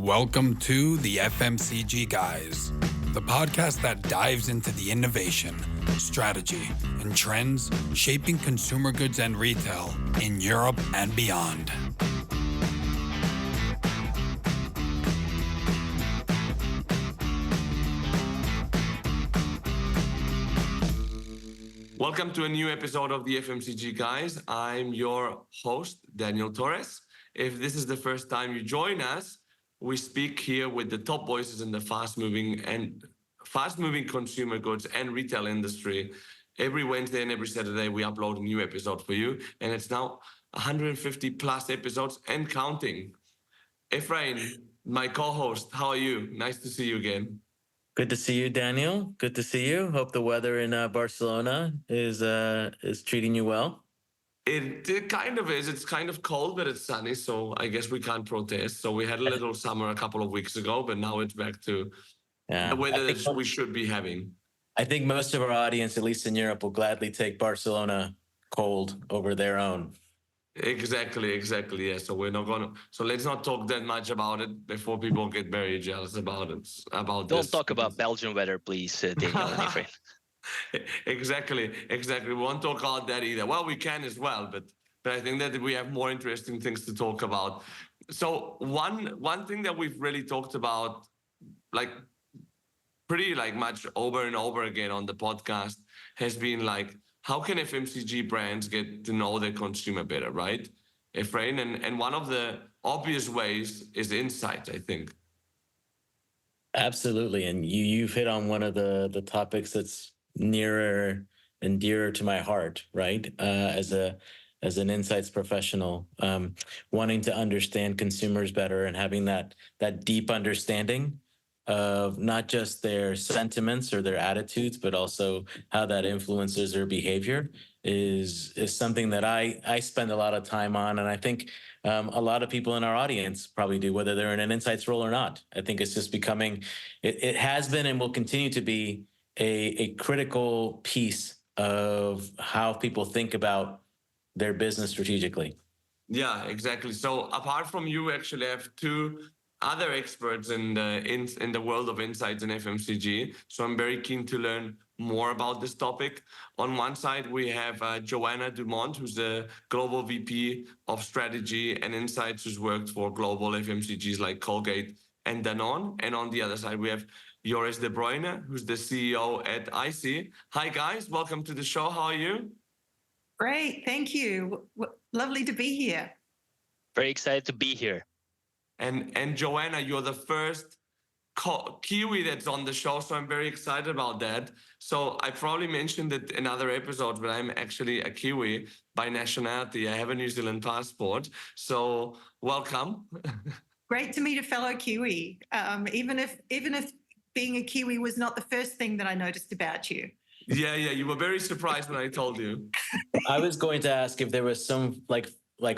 Welcome to the FMCG Guys, the podcast that dives into the innovation, strategy, and trends shaping consumer goods and retail in Europe and beyond. Welcome to a new episode of the FMCG Guys. I'm your host, Daniel Torres. If this is the first time you join us, we speak here with the top voices in the fast-moving consumer goods and retail industry. Every Wednesday and every Saturday, we upload a new episode for you, and it's now 150 plus episodes and counting. Efrain, my co-host, how are you? Nice to see you again. Good to see you, Daniel. Good to see you. Hope the weather in Barcelona is treating you well. It kind of is. It's kind of cold, but it's sunny, so I guess we can't protest. So we had a little summer a couple of weeks ago, but now it's back to the weather that we should be having. I think most of our audience, at least in Europe, will gladly take Barcelona cold over their own. Exactly. Yeah. So we're not gonna. So let's not talk that much about it before people get very jealous about it. Don't talk about Belgian weather, please, Daniel and Efrain. Exactly. We won't talk about that either. Well, we can as well, but I think that we have more interesting things to talk about. So one thing that we've really talked about, like pretty like much over and over again on the podcast, has been like, how can FMCG brands get to know their consumer better, right? Efrain, and one of the obvious ways is insight, I think. Absolutely, and you've hit on one of the topics that's nearer and dearer to my heart, right? As an insights professional, wanting to understand consumers better and having that deep understanding of not just their sentiments or their attitudes, but also how that influences their behavior is something that I spend a lot of time on, and I think a lot of people in our audience probably do, whether they're in an insights role or not. I think it's just becoming, it has been and will continue to be a critical piece of how people think about their business strategically. Yeah, exactly. So apart from you, actually have two other experts in the world of insights and FMCG. So I'm very keen to learn more about this topic. On one side, we have Joanna Dumont, who's the Global VP of Strategy and Insights, who's worked for global FMCGs like Colgate and Danone. And on the other side, we have Joris de Bruyne, who's the CEO at EyeSee. Hi, guys. Welcome to the show. How are you? Great. Thank you. Lovely to be here. Very excited to be here. And Joanna, you're the first Kiwi that's on the show, so I'm very excited about that. So I probably mentioned it in other episodes, but I'm actually a Kiwi by nationality. I have a New Zealand passport. So welcome. Great to meet a fellow Kiwi, even if being a Kiwi was not the first thing that I noticed about you. Yeah, you were very surprised when I told you. I was going to ask if there was some like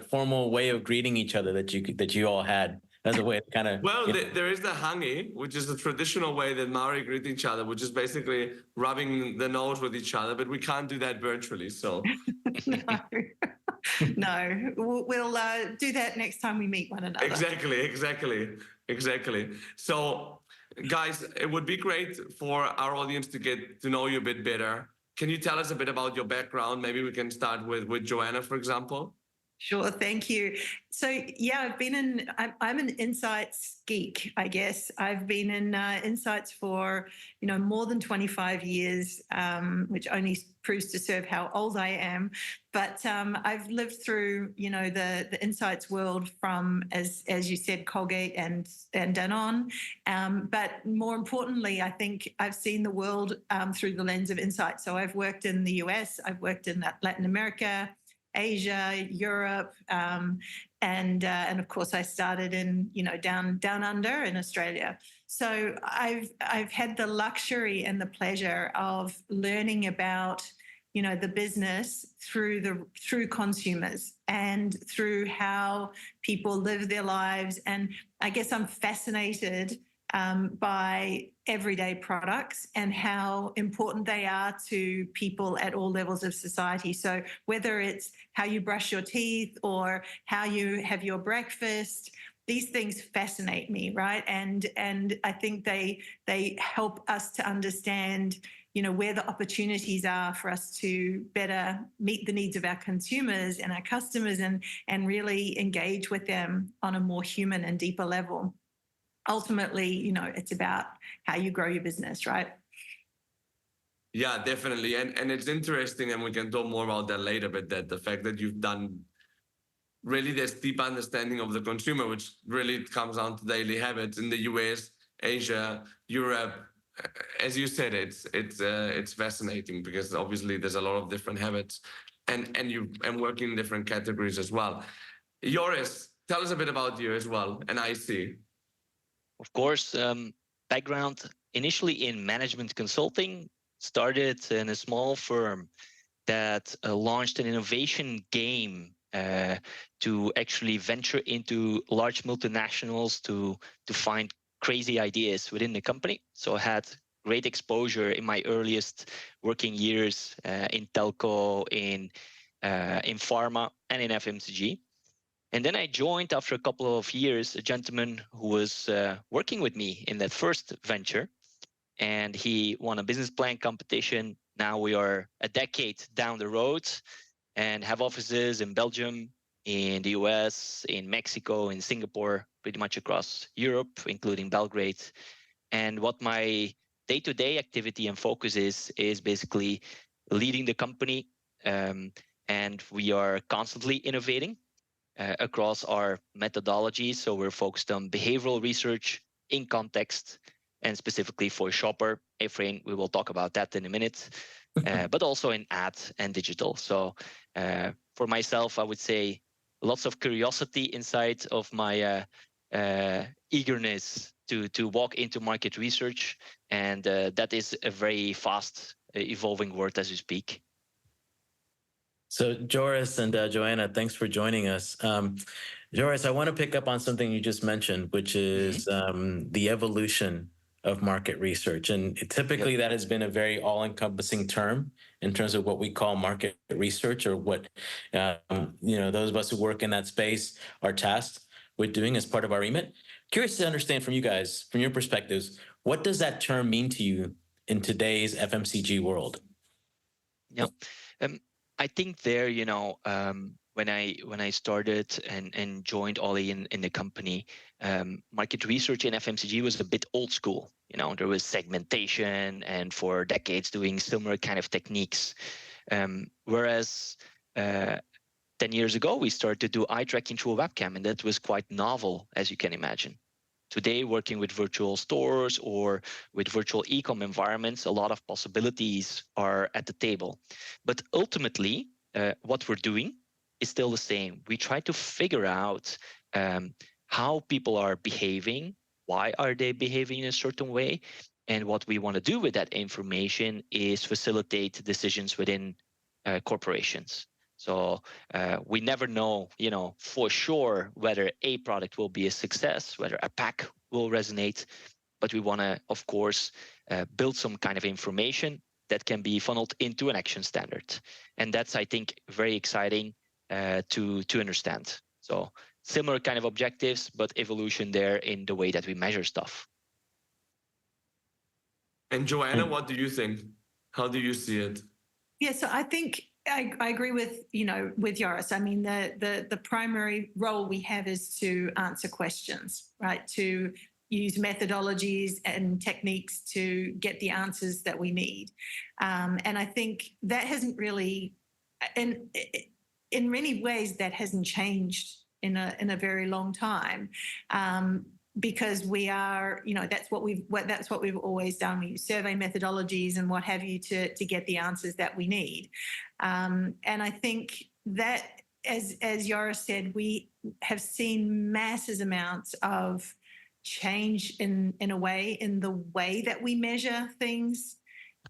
formal way of greeting each other that you all had as a way to kind of. Well, there is the hangi, which is the traditional way that Maori greet each other, which is basically rubbing the nose with each other, but we can't do that virtually. So no, we'll do that next time we meet one another. Exactly. So, guys, it would be great for our audience to get to know you a bit better. Can you tell us a bit about your background? Maybe we can start with Joanna, for example. Sure, thank you. So yeah, I'm an insights geek, I guess. I've been in insights for, more than 25 years, which only proves to serve how old I am. But I've lived through, the insights world from, as you said, Colgate and Danone. But more importantly, I think I've seen the world through the lens of insights. So I've worked in the US, I've worked in Latin America, Asia, Europe, and of course I started in down under in Australia. So I've had the luxury and the pleasure of learning about the business through consumers and through how people live their lives. And I guess I'm fascinated by everyday products and how important they are to people at all levels of society. So whether it's how you brush your teeth or how you have your breakfast, these things fascinate me, right? And I think they help us to understand, where the opportunities are for us to better meet the needs of our consumers and our customers, and really engage with them on a more human and deeper level. Ultimately, it's about how you grow your business, right? Yeah, definitely. And it's interesting, and we can talk more about that later, but that the fact that you've done really this deep understanding of the consumer, which really comes down to daily habits in the US, Asia, Europe. As you said, it's fascinating because obviously there's a lot of different habits, and working in different categories as well. Joris, tell us a bit about you as well, and EyeSee. Of course, background initially in management consulting, started in a small firm that launched an innovation game to actually venture into large multinationals to find crazy ideas within the company. So I had great exposure in my earliest working years in telco, in pharma, and in FMCG. And then I joined after a couple of years a gentleman who was working with me in that first venture, and he won a business plan competition. Now we are a decade down the road and have offices in Belgium, in the US, in Mexico, in Singapore, pretty much across Europe, including Belgrade. And what my day-to-day activity and focus is basically leading the company. And we are constantly innovating across our methodologies. So we're focused on behavioral research in context, and specifically for shopper. Efrain, we will talk about that in a minute, but also in ads and digital. So for myself, I would say lots of curiosity inside of my eagerness to walk into market research. And that is a very fast evolving word as we speak. So Joris and Joanna, thanks for joining us. Joris, I want to pick up on something you just mentioned, which is the evolution of market research. And typically that has been a very all-encompassing term in terms of what we call market research, or what those of us who work in that space are tasked with doing as part of our remit. Curious to understand from you guys, from your perspectives, what does that term mean to you in today's FMCG world? Yeah. I think there, when I started and joined Ollie in the company, market research in FMCG was a bit old school. There was segmentation, and for decades doing similar kind of techniques. Whereas 10 years ago, we started to do eye tracking through a webcam, and that was quite novel, as you can imagine. Today, working with virtual stores or with virtual e-com environments, a lot of possibilities are at the table. But ultimately, what we're doing is still the same. We try to figure out how people are behaving, why are they behaving in a certain way, and what we want to do with that information is facilitate decisions within corporations. So we never know, for sure whether a product will be a success, whether a pack will resonate, but we want to, of course, build some kind of information that can be funneled into an action standard. And that's, I think, very exciting to understand. So similar kind of objectives, but evolution there in the way that we measure stuff. And Joanna, what do you think? How do you see it? Yeah, so I think I agree with Joris. I mean, the primary role we have is to answer questions, right? To use methodologies and techniques to get the answers that we need. And I think that hasn't really, in many ways, that hasn't changed in a very long time. Because we are, that's what we've always done. We use survey methodologies and what have you to get the answers that we need. And I think that, as Joris said, we have seen massive amounts of change in a way in the way that we measure things.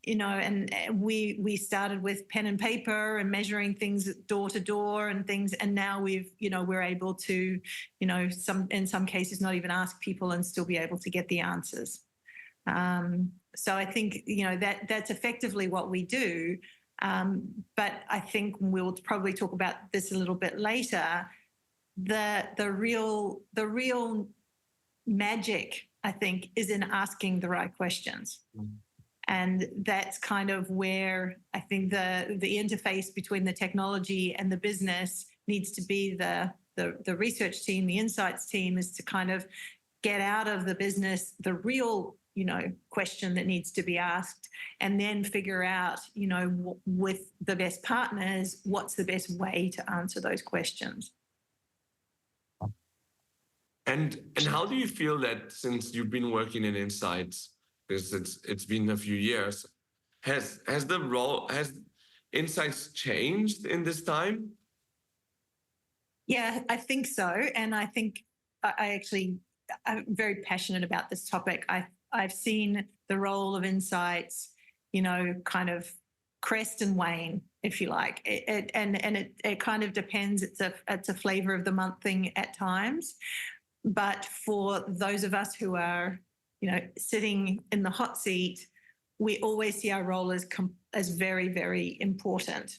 And we started with pen and paper and measuring things door to door and things, and now we're able to, in some cases not even ask people and still be able to get the answers. So I think that's effectively what we do. But I think we'll probably talk about this a little bit later. the real magic, I think, is in asking the right questions. And that's kind of where I think the interface between the technology and the business needs to be. The research team, the insights team, is to kind of get out of the business the real, question that needs to be asked, and then figure out, with the best partners, what's the best way to answer those questions. And how do you feel that, since you've been working in insights, because it's been a few years, has insights changed in this time? Yeah, I think so. And I think I'm very passionate about this topic. I've seen the role of insights, kind of crest and wane, if you like. It kind of depends. It's a flavor of the month thing at times. But for those of us who are, sitting in the hot seat, we always see our role as very, very important.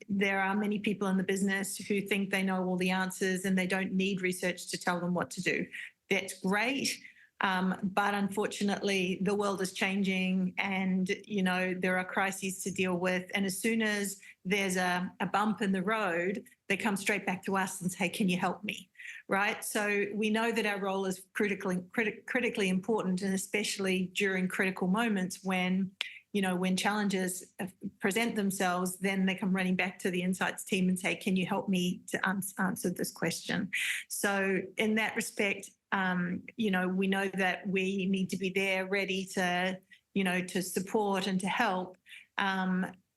There are many people in the business who think they know all the answers and they don't need research to tell them what to do. That's great. But unfortunately, the world is changing, and, there are crises to deal with. And as soon as there's a bump in the road, they come straight back to us and say, can you help me? Right. So we know that our role is critically important, and especially during critical moments when challenges present themselves, then they come running back to the insights team and say, can you help me to answer this question? So in that respect, we know that we need to be there ready to, to support and to help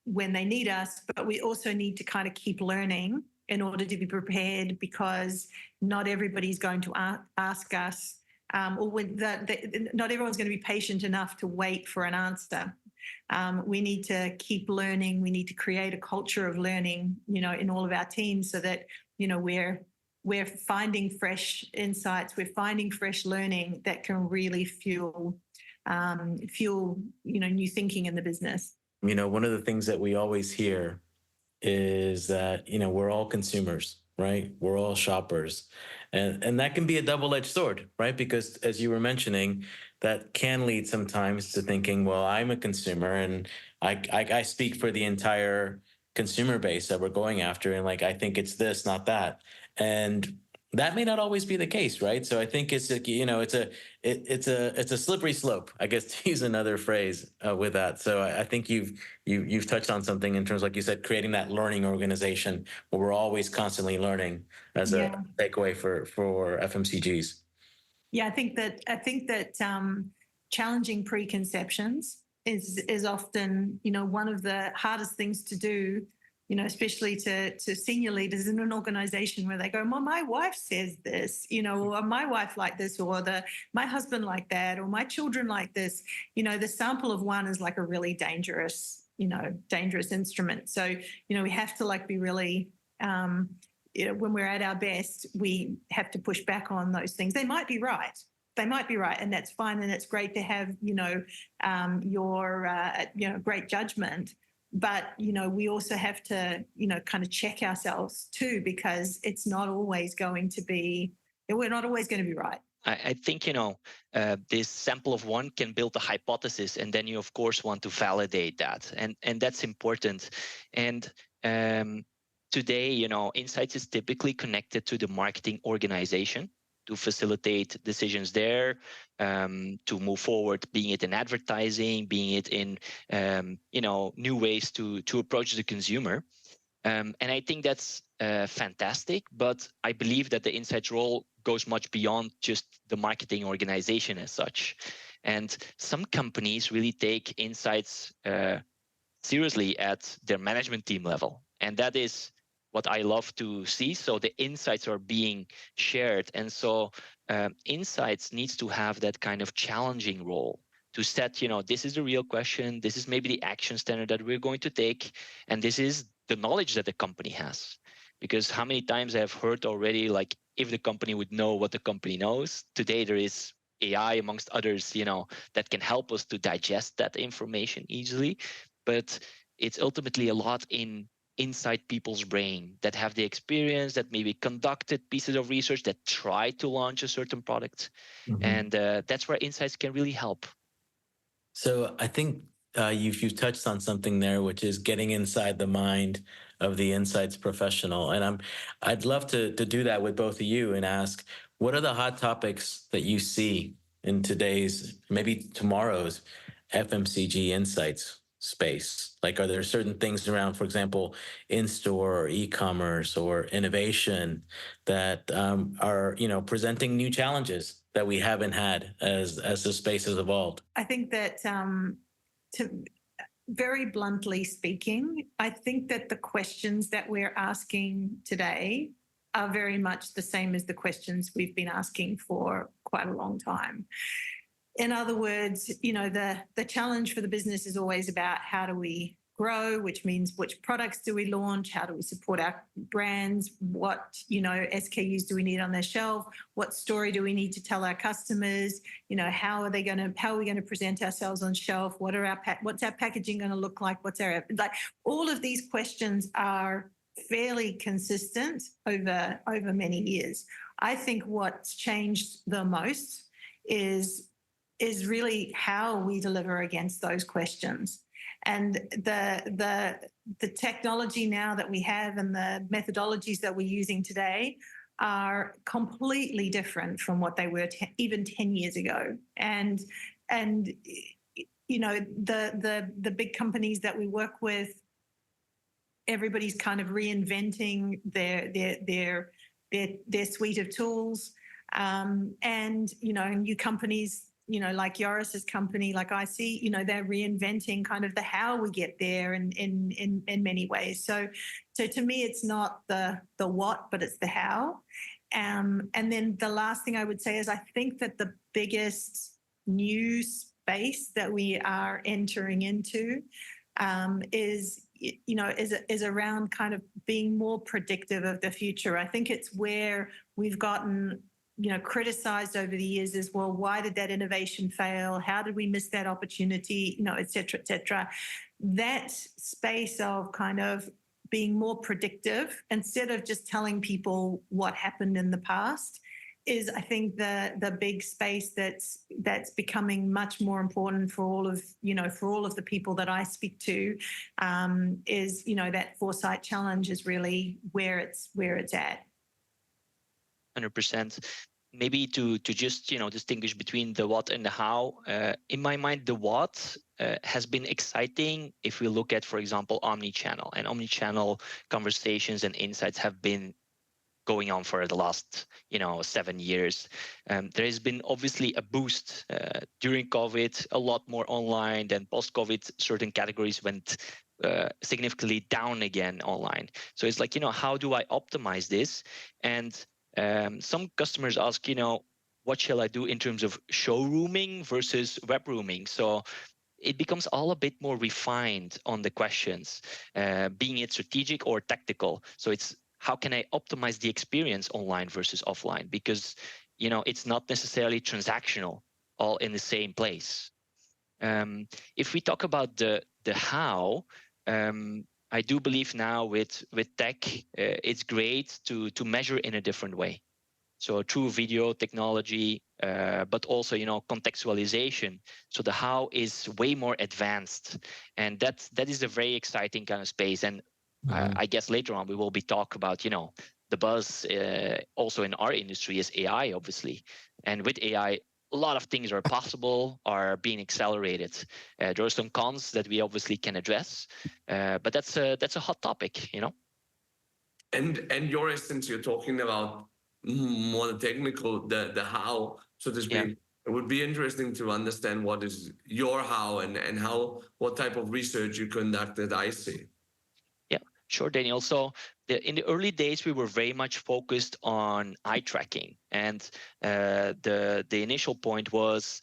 when they need us, but we also need to kind of keep learning in order to be prepared, because not everybody's going to ask us, not everyone's going to be patient enough to wait for an answer. We need to keep learning. We need to create a culture of learning, in all of our teams, so that, we're finding fresh insights, we're finding fresh learning that can really fuel, new thinking in the business. One of the things that we always hear is that, we're all consumers, right? We're all shoppers. And that can be a double-edged sword, right? Because as you were mentioning, that can lead sometimes to thinking, well, I'm a consumer and I speak for the entire consumer base that we're going after. And I think it's this, not that. And that may not always be the case, right? So I think it's a slippery slope, I guess, to use another phrase with that. So I think you've touched on something in terms, like you said, creating that learning organization where we're always constantly learning as a takeaway for FMCGs. Yeah, I think that challenging preconceptions is often, one of the hardest things to do, especially to senior leaders in an organization where they go, well, my wife says this, or my wife like this, or my husband like that, or my children like this. The sample of one is like a really dangerous instrument. So, we have to be really, when we're at our best, we have to push back on those things. They might be right. And that's fine. And it's great to have, your great judgment. But, we also have to, kind of check ourselves too, because it's not always going to be, we're not always going to be right. I think, this sample of one can build a hypothesis, and then you, of course, want to validate that. And that's important. And today, insights is typically connected to the marketing organization to facilitate decisions there, to move forward, being it in advertising, being it in, new ways to approach the consumer. And I think that's fantastic, but I believe that the insights role goes much beyond just the marketing organization as such. And some companies really take insights seriously at their management team level. And that is what I love to see. So the insights are being shared. And so insights needs to have that kind of challenging role to set, this is the real question. This is maybe the action standard that we're going to take. And this is the knowledge that the company has. Because how many times I have heard already, if the company would know what the company knows, today there is AI amongst others, that can help us to digest that information easily. But it's ultimately a lot in inside people's brain, that have the experience, that maybe conducted pieces of research, that try to launch a certain product. And that's where insights can really help. So I think you've touched on something there, which is getting inside the mind of the insights professional. And I'd love to do that with both of you and ask, what are the hot topics that you see in today's, maybe tomorrow's FMCG insights space? Like, are there certain things around, for example, in-store or e-commerce or innovation that are, presenting new challenges that we haven't had as the space has evolved? I think that, very bluntly speaking, I think that the questions that we're asking today are very much the same as the questions we've been asking for quite a long time. In other words, the challenge for the business is always about how do we grow, which means which products do we launch, how do we support our brands, what SKUs do we need on their shelf, what story do we need to tell our customers, how are we going to present ourselves on shelf, what's our packaging going to look like, all of these questions are fairly consistent over many years. I think what's changed the most is really how we deliver against those questions. And the technology now that we have and the methodologies that we're using today are completely different from what they were even 10 years ago. And the big companies that we work with, everybody's kind of reinventing their suite of tools. And new companies, like Joris's company, like EyeSee, they're reinventing kind of the how we get there in many ways. So to me, it's not the what, but it's the how. And then the last thing I would say is I think that the biggest new space that we are entering into is around kind of being more predictive of the future. I think it's where we've gotten criticized over the years as well. Why did that innovation fail? How did we miss that opportunity? Et cetera, et cetera. That space of kind of being more predictive instead of just telling people what happened in the past is, I think, the big space that's becoming much more important for all of the people that I speak to. Is that foresight challenge is really where it's at. 100%. Maybe to just distinguish between the what and the how. In my mind, the what has been exciting if we look at, for example, omnichannel, and omnichannel conversations and insights have been going on for the last 7 years. There has been obviously a boost during COVID, a lot more online. Then post-COVID, certain categories went significantly down again online. So it's like, how do I optimize this? And some customers ask, what shall I do in terms of showrooming versus web rooming? So it becomes all a bit more refined on the questions, being it strategic or tactical. So it's how can I optimize the experience online versus offline? Because, it's not necessarily transactional, all in the same place. If we talk about the how, I do believe now with tech, it's great to measure in a different way. So through video technology, but also, contextualization. So the how is way more advanced. And that is a very exciting kind of space. And I guess later on we will be talk about, the buzz also in our industry is AI, obviously. And with AI, a lot of things are possible, are being accelerated. There are some cons that we obviously can address, but that's a hot topic, And Joris, since you're talking about more the technical, the how, so to speak, it would be interesting to understand what is your how and what type of research you conduct at EyeSee. Yeah, sure, Daniel. So in the early days, we were very much focused on eye tracking. And the initial point was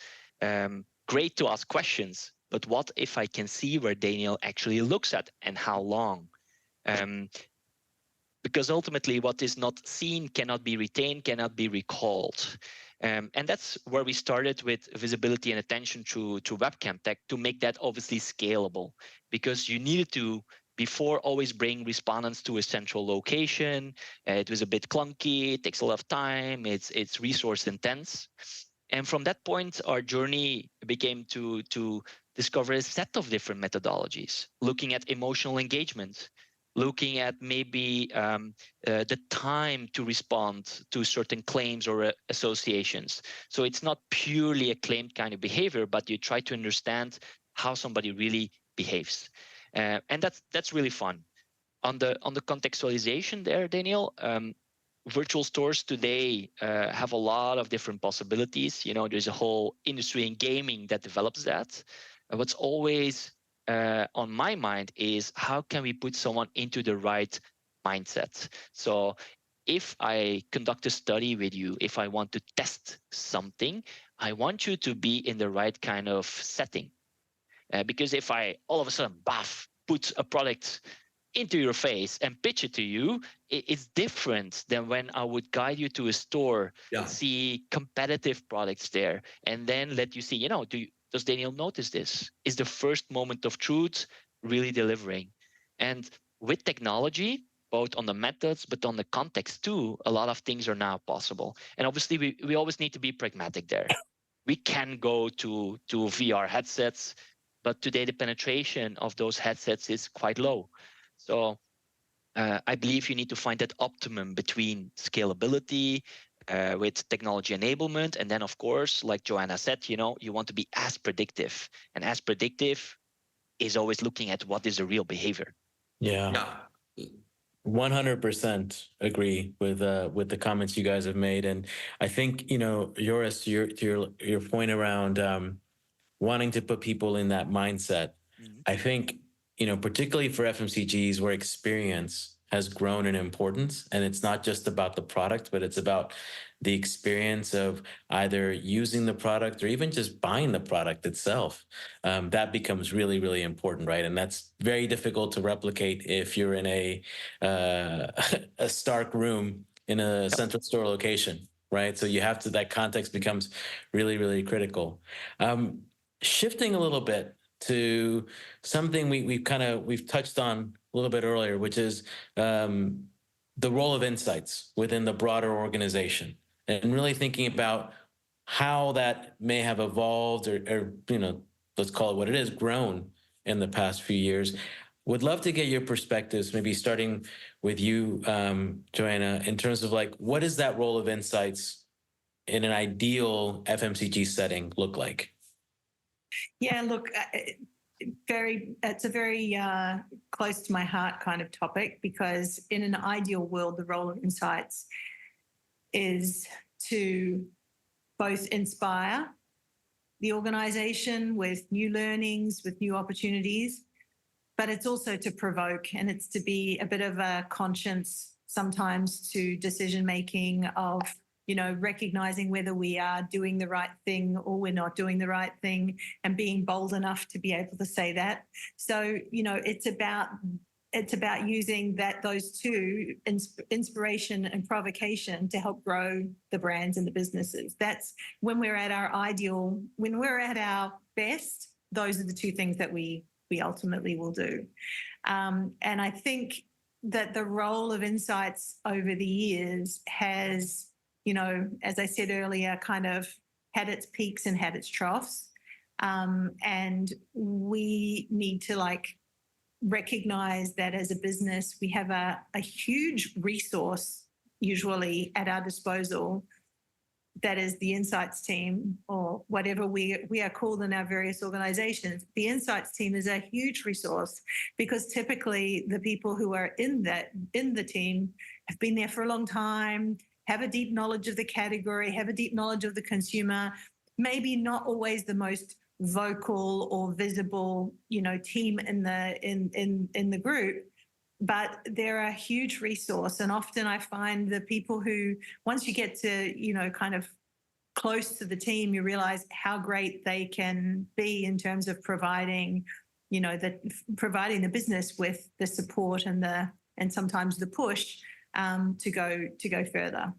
great to ask questions, but what if I can see where Daniel actually looks at and how long? Because ultimately what is not seen cannot be retained, cannot be recalled. And that's where we started with visibility and attention to webcam tech to make that obviously scalable, because you needed to before always bring respondents to a central location. It was a bit clunky. It takes a lot of time. It's resource intense. And from that point, our journey became to discover a set of different methodologies, looking at emotional engagement, looking at maybe the time to respond to certain claims or associations. So it's not purely a claimed kind of behavior, but you try to understand how somebody really behaves. And that's really fun. On the contextualization there, Daniel, virtual stores today have a lot of different possibilities. You know, there's a whole industry in gaming that develops that. What's always on my mind is how can we put someone into the right mindset? So if I conduct a study with you, if I want to test something, I want you to be in the right kind of setting. Because if I all of a sudden, put a product into your face and pitch it to you, it's different than when I would guide you to a store, see competitive products there, and then let you see, you know, does Daniel notice this? Is the first moment of truth really delivering? And with technology, both on the methods, but on the context too, a lot of things are now possible. And obviously we always need to be pragmatic there. We can go to VR headsets, but today the penetration of those headsets is quite low. So I believe you need to find that optimum between scalability with technology enablement. And then, of course, like Joanna said, you know, you want to be as predictive. And as predictive is always looking at what is the real behavior. Yeah. 100% agree with the comments you guys have made. And I think, you know, Joris, to your point around wanting to put people in that mindset, I think, you know, particularly for FMCGs where experience has grown in importance, and it's not just about the product, but it's about the experience of either using the product or even just buying the product itself. That becomes really, really important, right? And that's very difficult to replicate if you're in a stark room in a central store location, right? So you have to, that context becomes really, really critical. Shifting a little bit to something we've touched on a little bit earlier, which is the role of insights within the broader organization, and really thinking about how that may have evolved or you know, let's call it what it is, grown in the past few years. Would love to get your perspectives, maybe starting with you, Joanna, in terms of like, what does that role of insights in an ideal FMCG setting look like? Yeah, look, it's a very close to my heart kind of topic, because in an ideal world, the role of insights is to both inspire the organization with new learnings, with new opportunities, but it's also to provoke, and it's to be a bit of a conscience sometimes to decision-making of, you know, recognizing whether we are doing the right thing or we're not doing the right thing, and being bold enough to be able to say that. So, you know, it's about using those two, inspiration and provocation, to help grow the brands and the businesses. That's when we're at our ideal, when we're at our best, those are the two things that we ultimately will do. And I think that the role of insights over the years has, you know, as I said earlier, kind of had its peaks and had its troughs. And we need to recognize that as a business, we have a huge resource usually at our disposal, that is the insights team, or whatever we are called in our various organizations. The insights team is a huge resource, because typically the people who are in the team have been there for a long time, have a deep knowledge of the category, have a deep knowledge of the consumer, maybe not always the most vocal or visible, you know, team in the group, but they're a huge resource. And often I find the people who, once you get to, you know, kind of close to the team, you realize how great they can be in terms of providing, you know, providing the business with the support and sometimes the push to go further.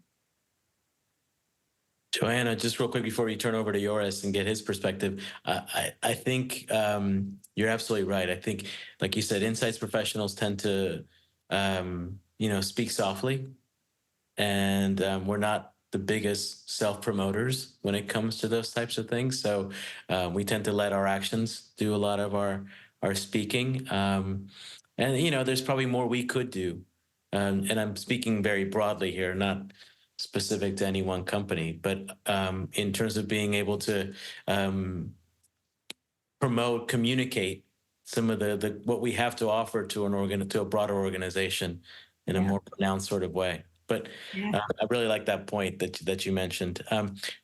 Joanna, just real quick before you turn over to Joris and get his perspective, I think you're absolutely right. I think, like you said, insights professionals tend to, speak softly, and we're not the biggest self-promoters when it comes to those types of things. So we tend to let our actions do a lot of our speaking. And there's probably more we could do. And I'm speaking very broadly here, not specific to any one company, but in terms of being able to promote, communicate some of the what we have to offer to to a broader organization in a more pronounced sort of way. But I really like that point that you mentioned.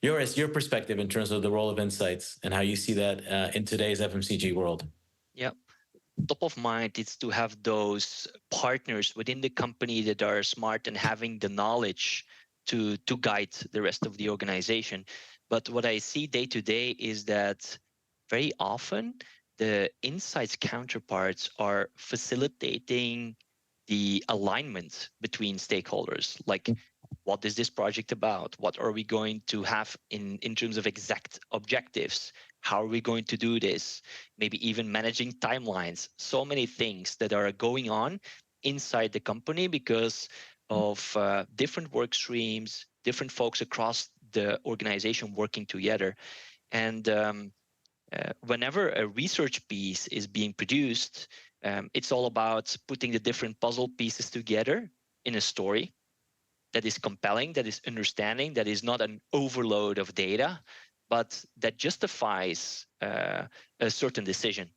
Joris, your perspective in terms of the role of insights and how you see that in today's FMCG world. Yeah. Top of mind is to have those partners within the company that are smart and having the knowledge to guide the rest of the organization. But what I see day to day is that very often the insights counterparts are facilitating the alignment between stakeholders. Like, what is this project about? What are we going to have in terms of exact objectives? How are we going to do this? Maybe even managing timelines. So many things that are going on inside the company because of different work streams, different folks across the organization working together. And whenever a research piece is being produced, it's all about putting the different puzzle pieces together in a story that is compelling, that is understanding, that is not an overload of data, but that justifies a certain decision.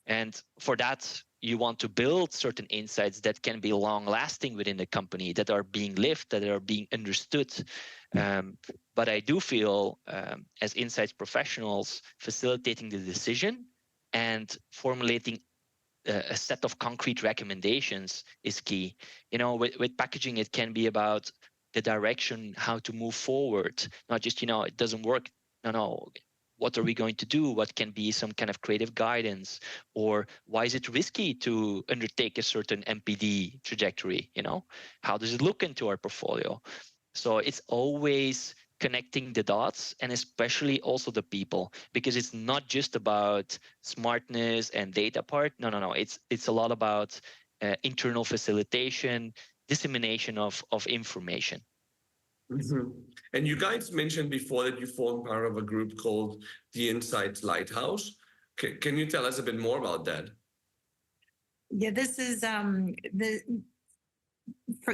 And for that, you want to build certain insights that can be long lasting within the company, that are being lived, that are being understood. But I do feel as insights professionals, facilitating the decision and formulating a set of concrete recommendations is key. With packaging, it can be about the direction, how to move forward, not just, it doesn't work. No, what are we going to do? What can be some kind of creative guidance? Or why is it risky to undertake a certain MPD trajectory? How does it look into our portfolio? So it's always connecting the dots, and especially also the people, because it's not just about smartness and data part. No. It's a lot about internal facilitation, dissemination of information. Mm-hmm. And you guys mentioned before that you formed part of a group called the Insights Lighthouse. Can you tell us a bit more about that? Yeah, this is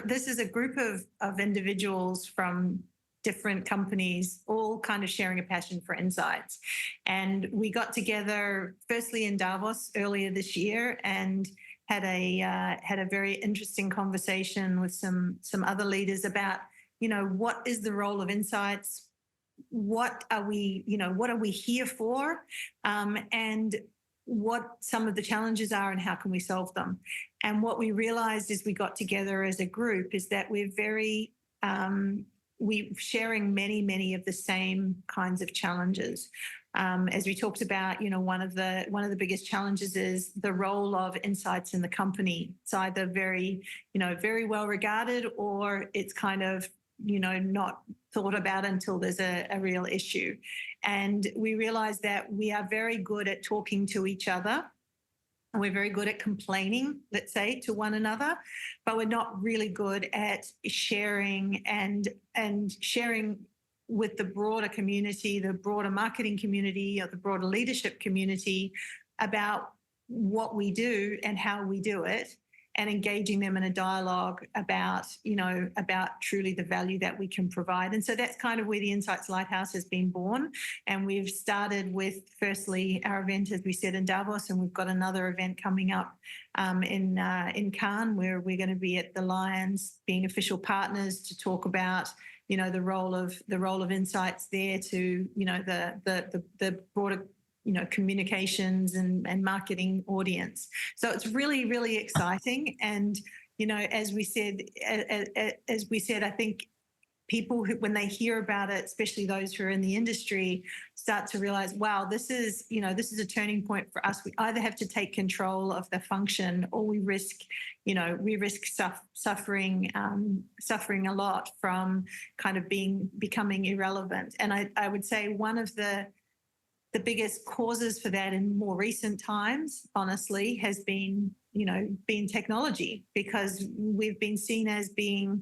this is a group of individuals from different companies, all kind of sharing a passion for insights. And we got together firstly in Davos earlier this year and had a very interesting conversation with some other leaders about, what is the role of insights? What are we here for? And what some of the challenges are and how can we solve them? And what we realized as we got together as a group is that we're sharing many of the same kinds of challenges. As we talked about, one of the biggest challenges is the role of insights in the company. It's either very well regarded, or it's kind of not thought about until there's a real issue. And we realized that we are very good at talking to each other, and we're very good at complaining, let's say, to one another, but we're not really good at sharing and sharing with the broader community, the broader marketing community, or the broader leadership community about what we do and how we do it, and engaging them in a dialogue about truly the value that we can provide. And so that's kind of where the Insights Lighthouse has been born. And we've started with, firstly, our event, as we said, in Davos, and we've got another event coming up in Cannes, where we're going to be at the Lions, being official partners, to talk about the role of insights there to the broader communications and marketing audience. So it's really, really exciting. And, as we said, I think people who, when they hear about it, especially those who are in the industry, start to realize, wow, this is a turning point for us. We either have to take control of the function, or we risk suffering a lot from kind of becoming irrelevant. And I would say one of the biggest causes for that in more recent times, honestly, has been technology, because we've been seen as being,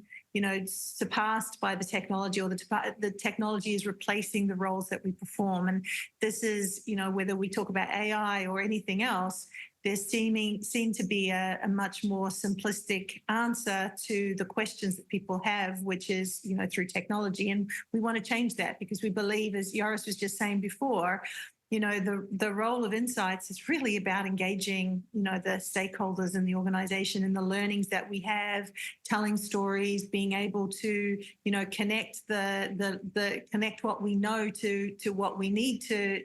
surpassed by the technology, or the technology is replacing the roles that we perform. And this is, whether we talk about AI or anything else, there seem to be a much more simplistic answer to the questions that people have, which is, through technology. And we want to change that, because we believe, as Joris was just saying before, the role of insights is really about engaging, the stakeholders in the organization and the learnings that we have, telling stories, being able to, connect connect what we know to what we need to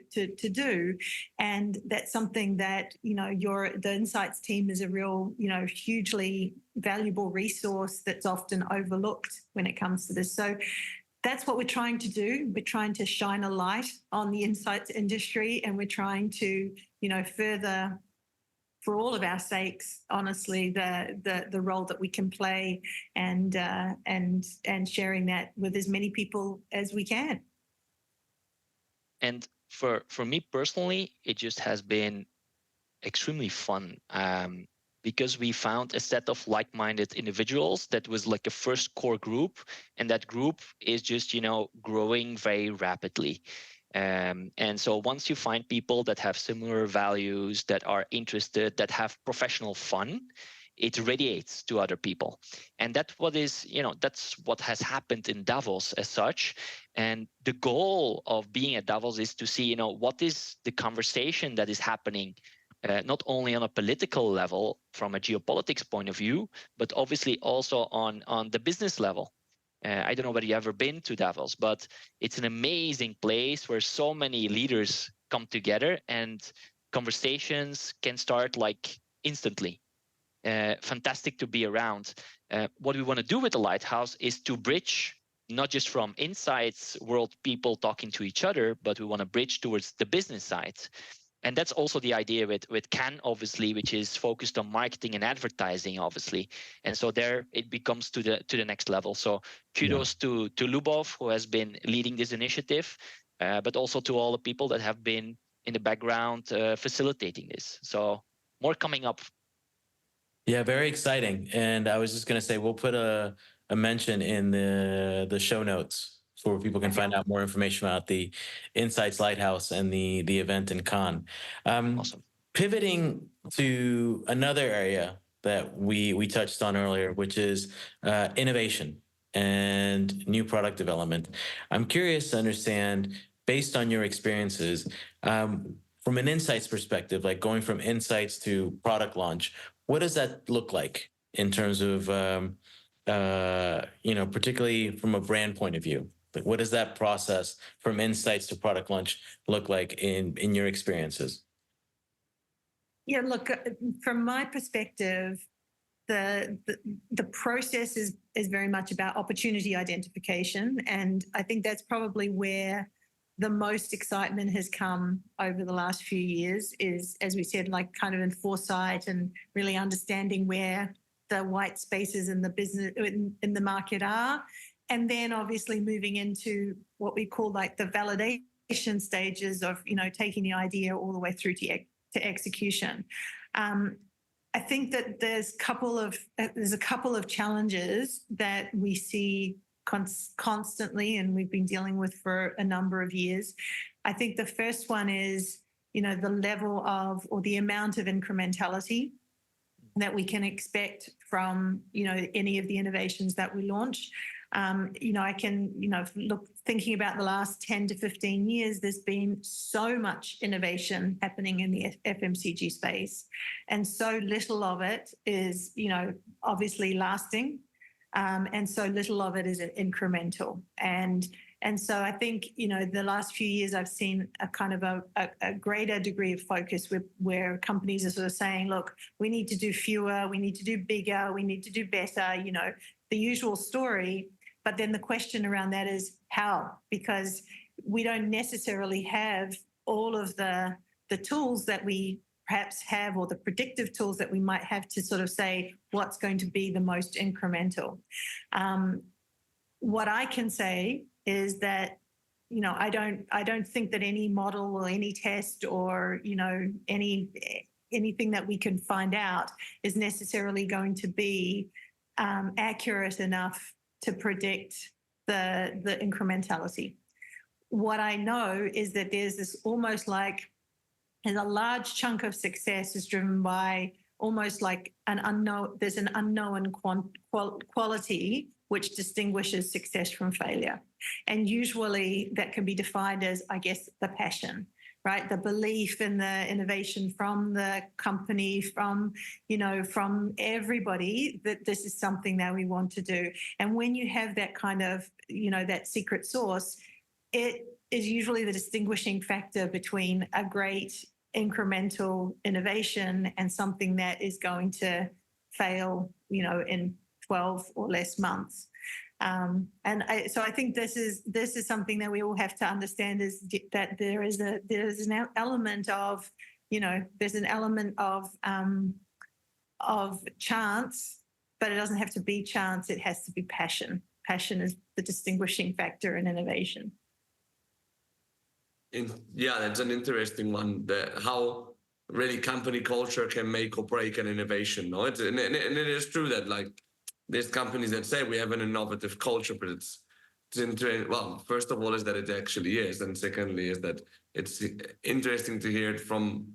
do. And that's something that, the insights team is a real, hugely valuable resource that's often overlooked when it comes to this. So that's what we're trying to do. We're trying to shine a light on the insights industry, and we're trying to, further, for all of our sakes, honestly, the role that we can play, and sharing that with as many people as we can. And for me personally, it just has been extremely fun. Because we found a set of like-minded individuals that was like a first core group, and that group is just, growing very rapidly. And so once you find people that have similar values, that are interested, that have professional fun, it radiates to other people. And that's what has happened in Davos as such. And the goal of being at Davos is to see, what is the conversation that is happening, not only on a political level from a geopolitics point of view, but obviously also on the business level. I don't know whether you've ever been to Davos, but it's an amazing place where so many leaders come together and conversations can start like instantly. Fantastic to be around. What we want to do with the Lighthouse is to bridge not just from insights world people talking to each other, but we want to bridge towards the business side. And that's also the idea with Cannes, obviously, which is focused on marketing and advertising, obviously. And so there it becomes to the next level. So kudos to Lubov, who has been leading this initiative, but also to all the people that have been in the background facilitating this. So more coming up. Yeah, very exciting. And I was just going to say, we'll put a mention in the show notes, so people can find out more information about the Insights Lighthouse and the event in Cannes. Awesome. Pivoting to another area that we touched on earlier, which is innovation and new product development. I'm curious to understand, based on your experiences, from an insights perspective, like going from insights to product launch, what does that look like in terms of, particularly from a brand point of view? Like, what does that process from insights to product launch look like in your experiences? Yeah, look, from my perspective, the process is very much about opportunity identification. And I think that's probably where the most excitement has come over the last few years, is, as we said, like kind of in foresight and really understanding where the white spaces in the business, in the market are. And then obviously moving into what we call like the validation stages of, taking the idea all the way through to execution. I think that there's a couple of challenges that we see constantly, and we've been dealing with for a number of years. I think the first one is, the level of, or the amount of incrementality that we can expect from, any of the innovations that we launch. I can, look, thinking about the last 10 to 15 years, there's been so much innovation happening in the FMCG space, and so little of it is, obviously lasting, and so little of it is incremental. And so I think, the last few years I've seen a kind of a greater degree of focus where companies are sort of saying, look, we need to do fewer, we need to do bigger, we need to do better, the usual story. But then the question around that is how, because we don't necessarily have all of the tools that we perhaps have, or the predictive tools that we might have to sort of say what's going to be the most incremental. What I can say is that, you know, I don't think that any model or any test or, you know, anything that we can find out is necessarily going to be accurate enough to predict the incrementality. What I know is that there's this almost like, and a large chunk of success is driven by almost like an unknown, there's an unknown quality which distinguishes success from failure. And usually that can be defined as, I guess, the passion, right? The belief in the innovation from the company, from, you know, from everybody, that this is something that we want to do. And when you have that kind of, you know, that secret sauce, it is usually the distinguishing factor between a great incremental innovation and something that is going to fail, you know, in 12 or less months. So I think this is something that we all have to understand, is that there is an element of, you know, there's an element of chance, but it doesn't have to be chance. It has to be passion. Passion is the distinguishing factor in innovation. Yeah, that's an interesting one. How really company culture can make or break an innovation. No, and it is true that, like, there's companies that say we have an innovative culture, but it's well, first of all, is that it actually is, and secondly is that it's interesting to hear it from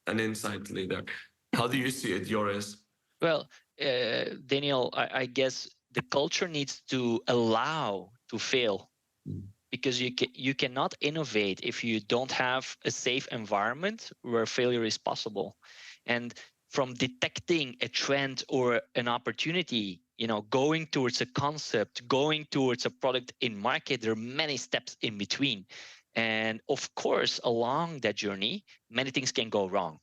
an insight leader. How do you see it, Joris? Well, Daniel, I guess the culture needs to allow to fail. Because you cannot innovate if you don't have a safe environment where failure is possible. And from detecting a trend or an opportunity, you know, going towards a concept, going towards a product in market, there are many steps in between. And of course, along that journey, many things can go wrong.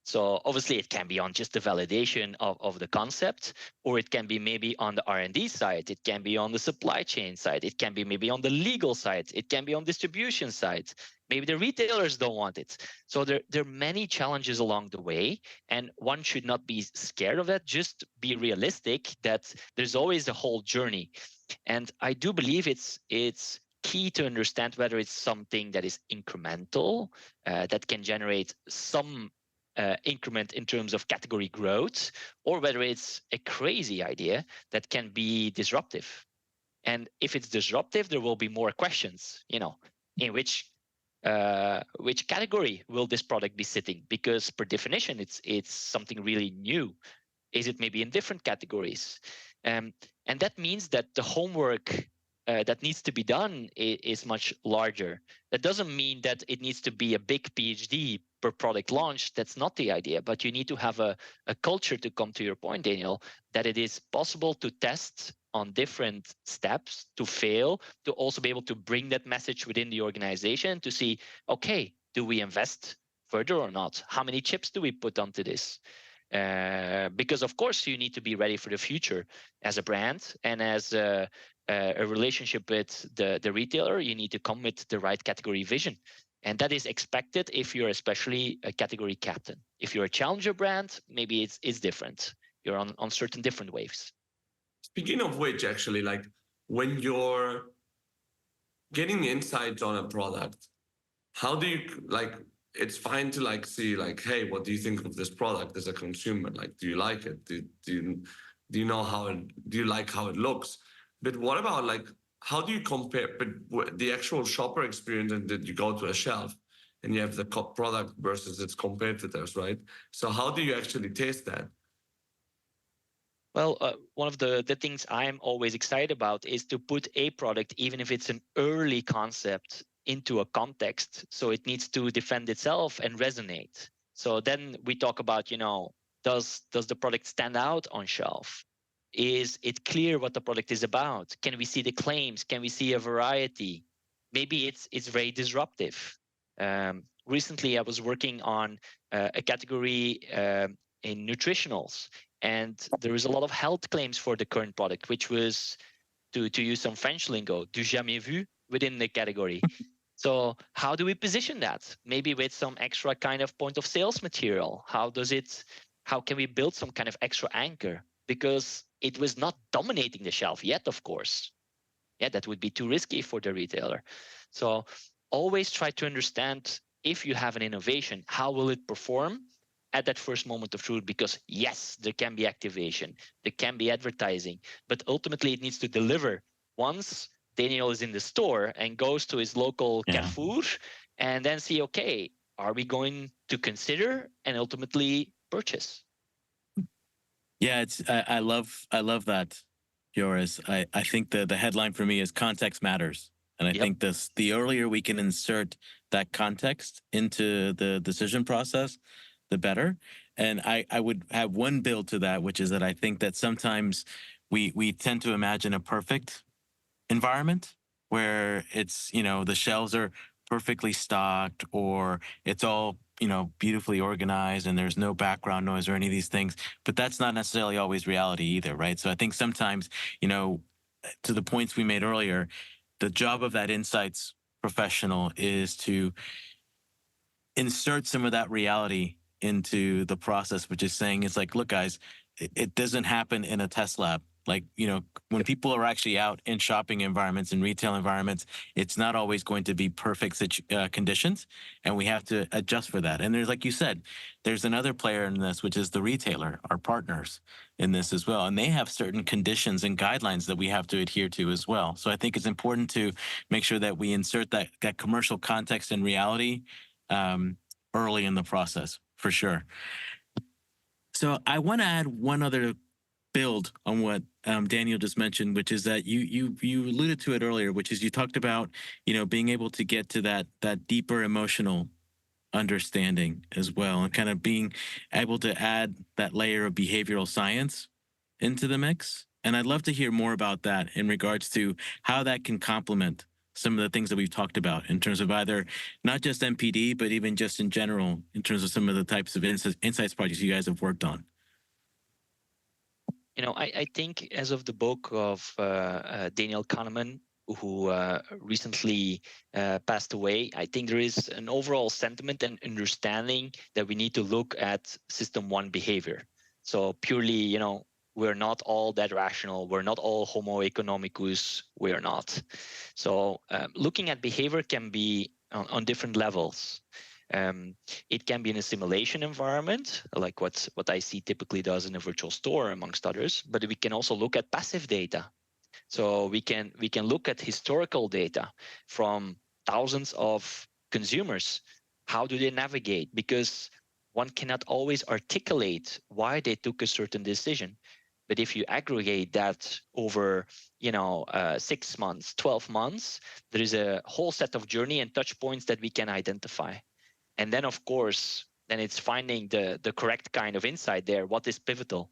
So obviously it can be on just the validation of the concept, or it can be maybe on the R&D side, it can be on the supply chain side, it can be maybe on the legal side, it can be on distribution side. Maybe the retailers don't want it. So there are many challenges along the way, and one should not be scared of that. Just be realistic that there's always a whole journey. And I do believe it's key to understand whether it's something that is incremental, that can generate some increment in terms of category growth, or whether it's a crazy idea that can be disruptive. And if it's disruptive, there will be more questions, you know, in which category will this product be sitting? Because per definition, it's something really new. Is it maybe in different categories? And that means that the homework that needs to be done is much larger. That doesn't mean that it needs to be a big PhD per product launch. That's not the idea, but you need to have a culture, to come to your point, Daniel, that it is possible to test on different steps, to fail, to also be able to bring that message within the organization to see, okay, do we invest further or not? How many chips do we put onto this? Because of course you need to be ready for the future as a brand, and as a relationship with the retailer, you need to come with the right category vision. And that is expected if you're especially a category captain. If you're a challenger brand, maybe it's different. You're on certain different waves. Speaking of which, actually, like, when you're getting insights on a product, how do you, like, it's fine to, like, see, like, hey, what do you think of this product as a consumer? Like, do you like it? Do you know how it, do you like how it looks? But what about, like, how do you compare the actual shopper experience, and that you go to a shelf and you have the product versus its competitors, right? So how do you actually taste that? Well, one of the things I'm always excited about is to put a product, even if it's an early concept, into a context. So it needs to defend itself and resonate. So then we talk about, you know, does the product stand out on shelf? Is it clear what the product is about? Can we see the claims? Can we see a variety? Maybe it's very disruptive. Recently, I was working on a category in nutritionals, and there was a lot of health claims for the current product, which was to use some French lingo, du jamais vu within the category. So how do we position that? Maybe with some extra kind of point of sales material. How can we build some kind of extra anchor? Because it was not dominating the shelf yet, of course. Yeah, that would be too risky for the retailer. So always try to understand, if you have an innovation, how will it perform at that first moment of truth? Because yes, there can be activation, there can be advertising, but ultimately it needs to deliver. Once Daniel is in the store and goes to his local Carrefour and then see, okay, are we going to consider and ultimately purchase? Yeah, I love that, Joris. I think the headline for me is context matters. And I think the earlier we can insert that context into the decision process, the better. And I would have one build to that, which is that I think that sometimes we tend to imagine a perfect environment where it's, the shelves are perfectly stocked, or it's all, beautifully organized and there's no background noise or any of these things. But that's not necessarily always reality either, right? So I think sometimes, to the points we made earlier, the job of that insights professional is to insert some of that reality into the process, which is saying, it's like, look, guys, it doesn't happen in a test lab. Like, when people are actually out in shopping environments and retail environments, it's not always going to be perfect conditions, and we have to adjust for that. And there's, like you said, there's another player in this, which is the retailer, our partners in this as well. And they have certain conditions and guidelines that we have to adhere to as well. So I think it's important to make sure that we insert that commercial context and reality early in the process, for sure. So I want to add one other build on what Daniel just mentioned, which is that you alluded to it earlier, which is you talked about, being able to get to that deeper emotional understanding as well, and kind of being able to add that layer of behavioral science into the mix. And I'd love to hear more about that in regards to how that can complement some of the things that we've talked about in terms of either not just MPD, but even just in general, in terms of some of the types of insights projects you guys have worked on. I think as of the book of Daniel Kahneman, who recently passed away, I think there is an overall sentiment and understanding that we need to look at system one behavior. So purely, we're not all that rational. We're not all homo economicus. We're not. So looking at behavior can be on different levels. It can be in a simulation environment, like what EyeSee typically does in a virtual store, amongst others. But we can also look at passive data. So we can look at historical data from thousands of consumers. How do they navigate? Because one cannot always articulate why they took a certain decision. But if you aggregate that over, 6 months, 12 months, there is a whole set of journey and touch points that we can identify. And then, of course, then it's finding the correct kind of insight there. What is pivotal?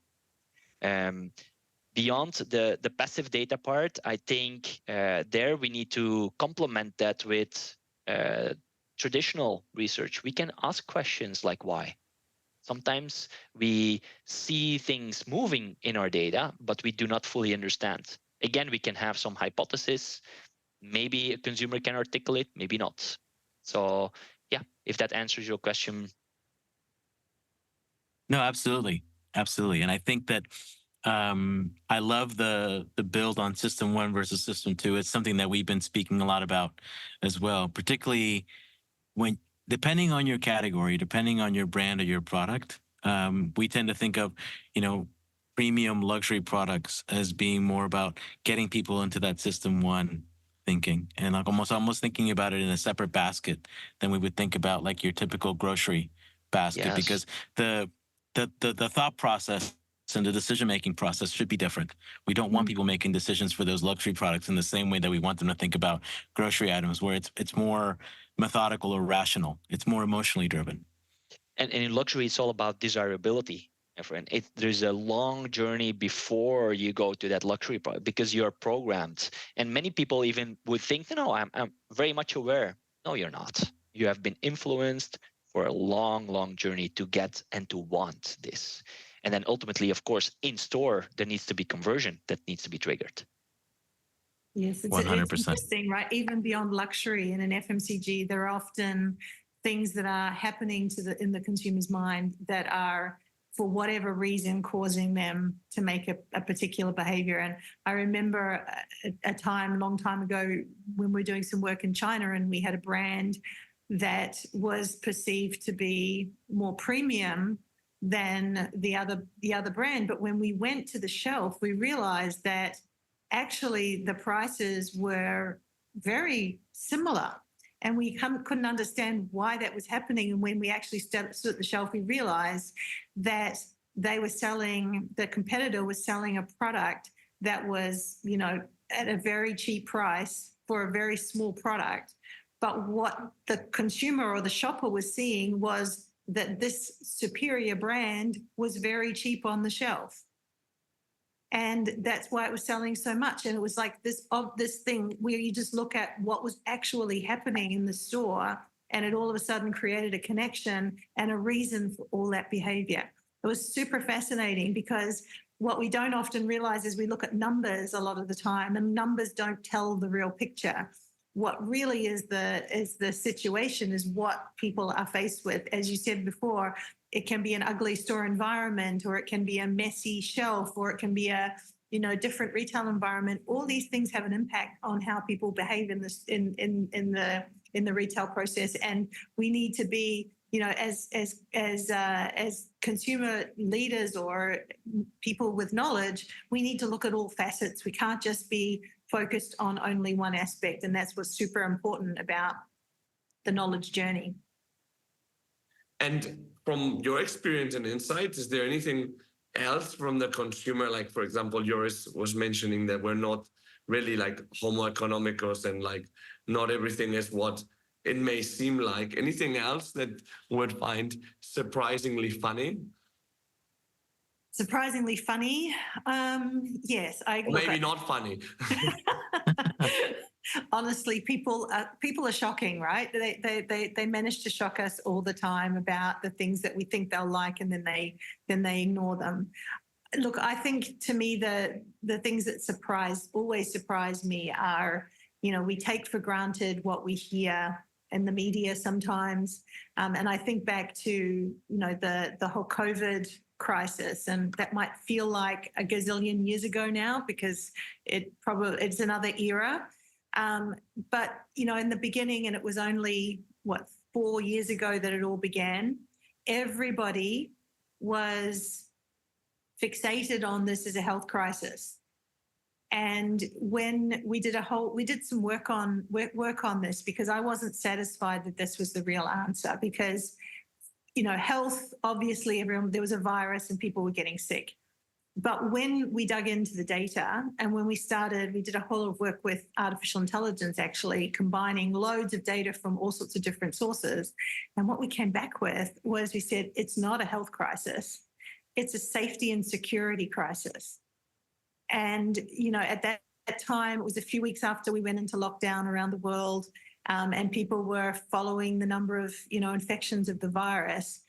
Beyond the passive data part, I think there we need to complement that with traditional research. We can ask questions like why. Sometimes we see things moving in our data, but we do not fully understand. Again, we can have some hypothesis. Maybe a consumer can articulate, maybe not. So yeah, if that answers your question. No, absolutely. Absolutely. And I think that I love the build on system one versus system two. It's something that we've been speaking a lot about as well, particularly when, depending on your category, depending on your brand or your product, we tend to think of, premium luxury products as being more about getting people into that system one thinking, and like almost thinking about it in a separate basket than we would think about like your typical grocery basket. Yes. Because the thought process and the decision-making process should be different. We don't want people making decisions for those luxury products in the same way that we want them to think about grocery items, where it's more methodical or rational. It's more emotionally driven. And in luxury, it's all about desirability. Friend, there's a long journey before you go to that luxury product because you're programmed. And many people even would think, no, I'm very much aware. No, you're not. You have been influenced for a long, long journey to get and to want this. And then ultimately, of course, in store, there needs to be conversion that needs to be triggered. Yes, it's 100%. interesting, right? Even beyond luxury in an FMCG, there are often things that are happening in the consumer's mind that are, for whatever reason, causing them to make a particular behavior. And I remember a long time ago, when we were doing some work in China, and we had a brand that was perceived to be more premium than the other brand. But when we went to the shelf, we realized that actually the prices were very similar. And we couldn't understand why that was happening. And when we actually stood at the shelf, we realized that the competitor was selling a product that was, at a very cheap price for a very small product. But what the consumer or the shopper was seeing was that this superior brand was very cheap on the shelf. And that's why it was selling so much. And it was like this thing where you just look at what was actually happening in the store, and it all of a sudden created a connection and a reason for all that behavior. It was super fascinating, because what we don't often realize is we look at numbers a lot of the time, and numbers don't tell the real picture. What really is the situation is what people are faced with. As you said before, it can be an ugly store environment, or it can be a messy shelf, or it can be a different retail environment. All these things have an impact on how people behave in the retail process, and we need to be, as consumer leaders or people with knowledge, we need to look at all facets. We can't just be focused on only one aspect, and that's what's super important about the knowledge journey. And from your experience and insights, is there anything else from the consumer? Like, for example, Joris was mentioning that we're not really like homo economicus, and like not everything is what it may seem like. Anything else that would find surprisingly funny? Surprisingly funny? Yes. Or maybe not funny. Honestly, people are shocking, right? They manage to shock us all the time about the things that we think they'll like, and then they ignore them. Look, I think, to me, the things that always surprise me are, we take for granted what we hear in the media sometimes, and I think back to the whole COVID crisis, and that might feel like a gazillion years ago now, because it's another era. But in the beginning, and it was only 4 years ago that it all began, everybody was fixated on this as a health crisis. And when we did some work on this, because I wasn't satisfied that this was the real answer, because health, obviously there was a virus and people were getting sick. But when we dug into the data, and when we did a whole lot of work with artificial intelligence, actually combining loads of data from all sorts of different sources. And what we came back with was, we said, it's not a health crisis. It's a safety and security crisis. And, at that time, it was a few weeks after we went into lockdown around the world, and people were following the number of, infections of the virus.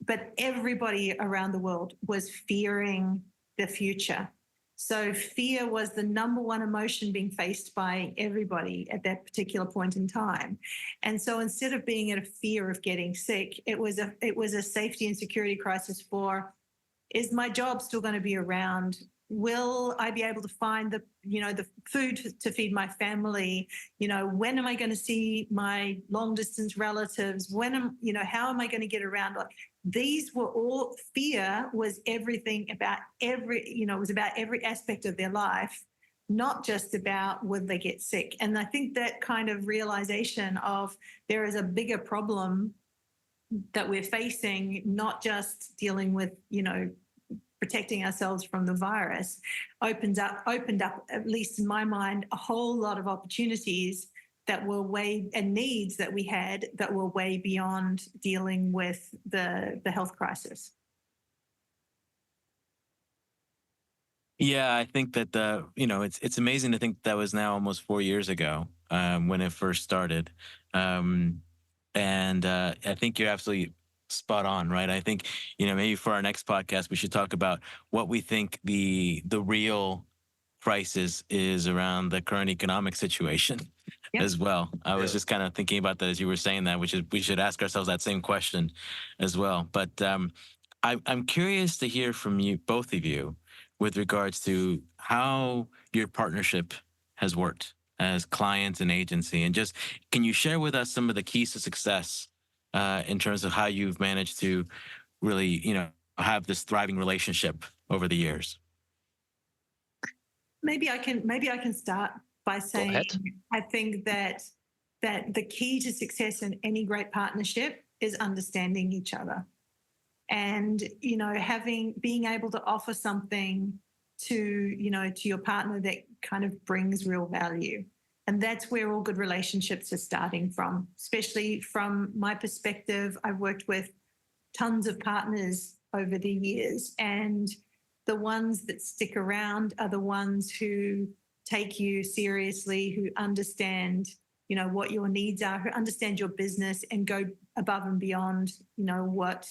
But everybody around the world was fearing the future. So fear was the number one emotion being faced by everybody at that particular point in time. And so instead of being in a fear of getting sick, it was a safety and security crisis for, is my job still going to be around? Will I be able to find the food to feed my family? When am I going to see my long distance relatives? How am I going to get around? These were all, fear was everything about it was about every aspect of their life, not just about would they get sick. And I think that kind of realization of there is a bigger problem that we're facing, not just dealing with, protecting ourselves from the virus, opened up, at least in my mind, a whole lot of opportunities that were and needs that we had that were way beyond dealing with the health crisis. Yeah, I think that it's amazing to think that was now almost 4 years ago, when it first started, and I think you're absolutely spot on, right? I think maybe for our next podcast we should talk about what we think the real prices is around the current economic situation as well. I was just kind of thinking about that as you were saying that, which is we should ask ourselves that same question as well. But I'm curious to hear from you, both of you, with regards to how your partnership has worked as clients and agency, and just can you share with us some of the keys to success in terms of how you've managed to really, have this thriving relationship over the years? Maybe I can start by saying I think that the key to success in any great partnership is understanding each other, and being able to offer something to your partner that kind of brings real value. And that's where all good relationships are starting from. Especially from my perspective, I've worked with tons of partners over the years, and the ones that stick around are the ones who take you seriously, who understand, what your needs are, who understand your business and go above and beyond, what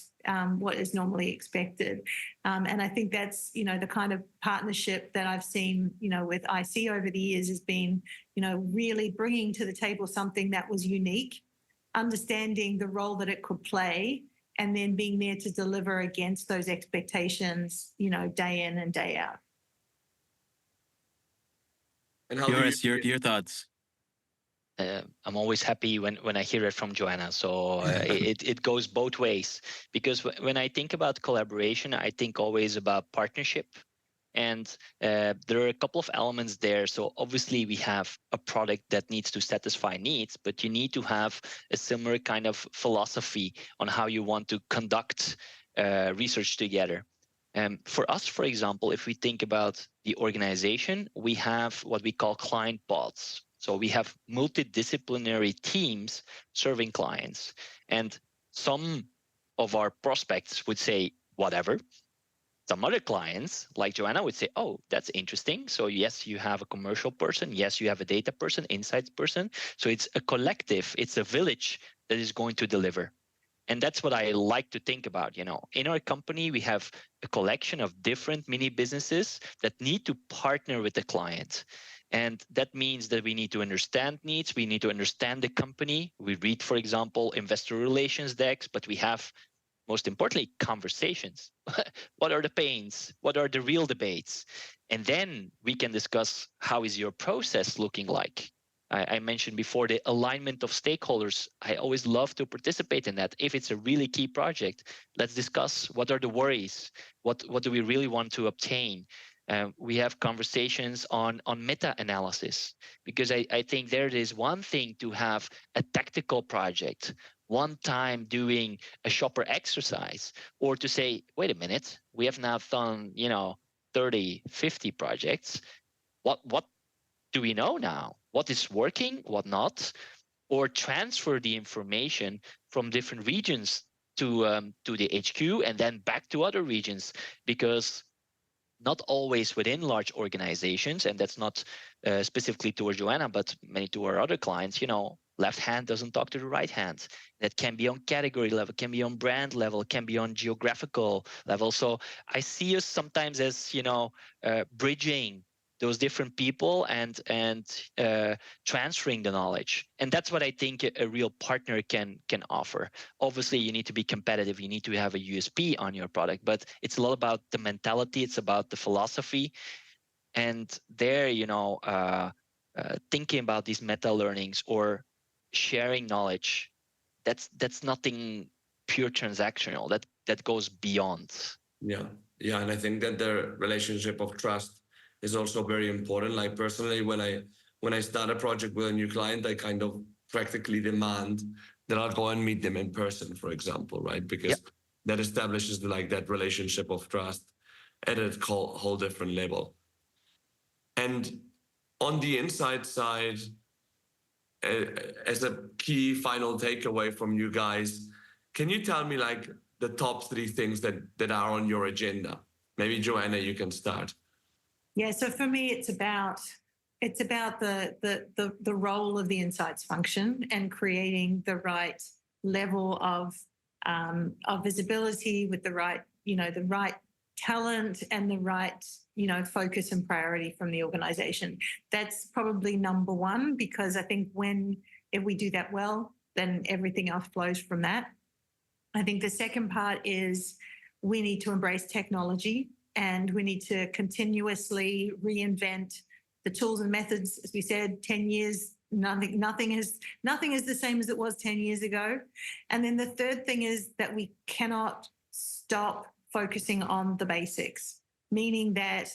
is normally expected. And I think that's, the kind of partnership that I've seen, with EyeSee over the years has been, really bringing to the table something that was unique, understanding the role that it could play, and then being there to deliver against those expectations, day in and day out. And how Joris, your thoughts? I'm always happy when I hear it from Joanna. So it goes both ways, because when I think about collaboration, I think always about partnership. And there are a couple of elements there. So obviously we have a product that needs to satisfy needs, but you need to have a similar kind of philosophy on how you want to conduct research together. For us, for example, if we think about the organization, we have what we call client pods. So we have multidisciplinary teams serving clients. And some of our prospects would say, whatever. Some other clients, like Joanna, would say, oh, that's interesting. So yes, you have a commercial person. Yes, you have a data person, insights person. So it's a collective, it's a village that is going to deliver. And that's what I like to think about. In our company, we have a collection of different mini businesses that need to partner with the client. And that means that we need to understand needs. We need to understand the company. We read, for example, investor relations decks, but we have, most importantly, conversations. What are the pains? What are the real debates? And then we can discuss, how is your process looking like? I mentioned before the alignment of stakeholders. I always love to participate in that. If it's a really key project, let's discuss what are the worries? What do we really want to obtain? We have conversations on meta-analysis, because I think there is one thing to have a tactical project, one time doing a shopper exercise, or to say, wait a minute, we have now done 30, 50 projects. What do we know now? What is working, what not? Or transfer the information from different regions to the HQ and then back to other regions, because not always within large organizations, and that's not specifically towards Joanna, but many to our other clients, left hand doesn't talk to the right hand. That can be on category level, can be on brand level, can be on geographical level. So I see us sometimes as, bridging those different people and transferring the knowledge. And that's what I think a real partner can offer. Obviously, you need to be competitive. You need to have a USP on your product, but it's a lot about the mentality. It's about the philosophy. And there, thinking about these meta learnings or sharing knowledge, that's nothing pure transactional. That goes beyond. Yeah. And I think that the relationship of trust is also very important. Like personally, when I start a project with a new client, I kind of practically demand that I'll go and meet them in person, for example, right? Because that establishes that relationship of trust at a whole different level. And on the inside side, as a key final takeaway from you guys, can you tell me the top 3 things that are on your agenda? Maybe Joanna, you can start. Yeah, so for me, it's about the role of the insights function and creating the right level of visibility with the right talent and the right, focus and priority from the organization. That's probably number one, because I think if we do that well, then everything else flows from that. I think the second part is we need to embrace technology, and we need to continuously reinvent the tools and methods. As we said, 10 years, nothing is the same as it was 10 years ago. And then the third thing is that we cannot stop focusing on the basics, meaning that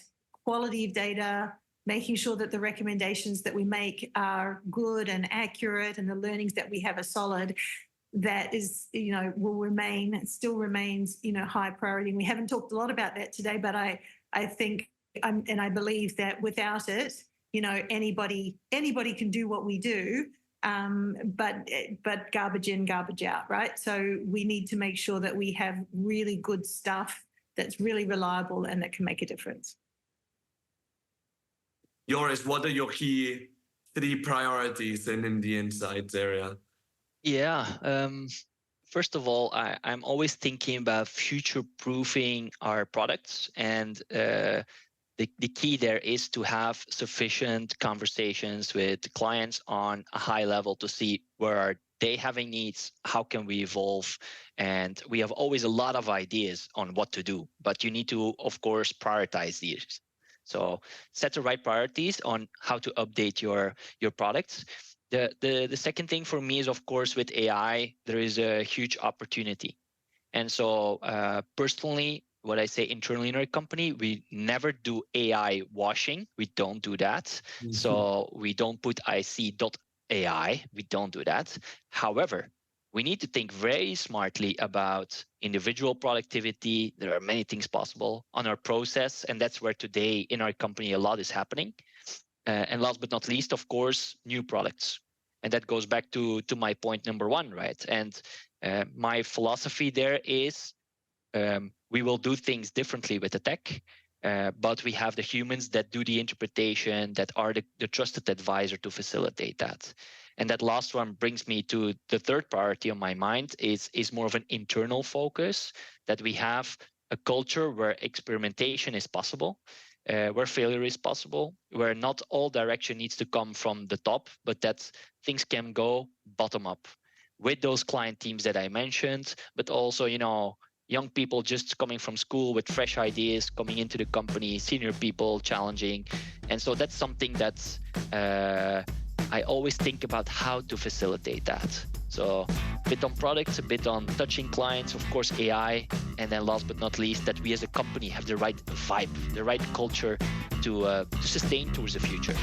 quality of data, making sure that the recommendations that we make are good and accurate, and the learnings that we have are solid. That is, still remains, high priority. And we haven't talked a lot about that today, but I think, and I believe that without it, anybody can do what we do, but garbage in, garbage out, right? So we need to make sure that we have really good stuff that's really reliable and that can make a difference. Joris, what are your key 3 priorities in the insights area? Yeah. First of all, I'm always thinking about future-proofing our products, and the key there is to have sufficient conversations with clients on a high level to see where are they having needs, how can we evolve, and we have always a lot of ideas on what to do, but you need to, of course, prioritize these. So set the right priorities on how to update your products. The second thing for me is, of course, with AI, there is a huge opportunity. And so personally, what I say internally in our company, we never do AI washing. We don't do that. Mm-hmm. So we don't put EyeSee.ai. We don't do that. However, we need to think very smartly about individual productivity. There are many things possible on our process. And that's where today in our company, a lot is happening. And last but not least, of course, new products. And that goes back to my point number 1, right? And my philosophy there is we will do things differently with the tech, but we have the humans that do the interpretation, that are the trusted advisor to facilitate that. And that last one brings me to the third priority on my mind is more of an internal focus, that we have a culture where experimentation is possible, where failure is possible, where not all direction needs to come from the top, but that things can go bottom up with those client teams that I mentioned, but also, young people just coming from school with fresh ideas, coming into the company, senior people challenging. And so that's something that I always think about how to facilitate that. So a bit on products, a bit on touching clients, of course, AI, and then last but not least, that we as a company have the right vibe, the right culture to sustain towards the future.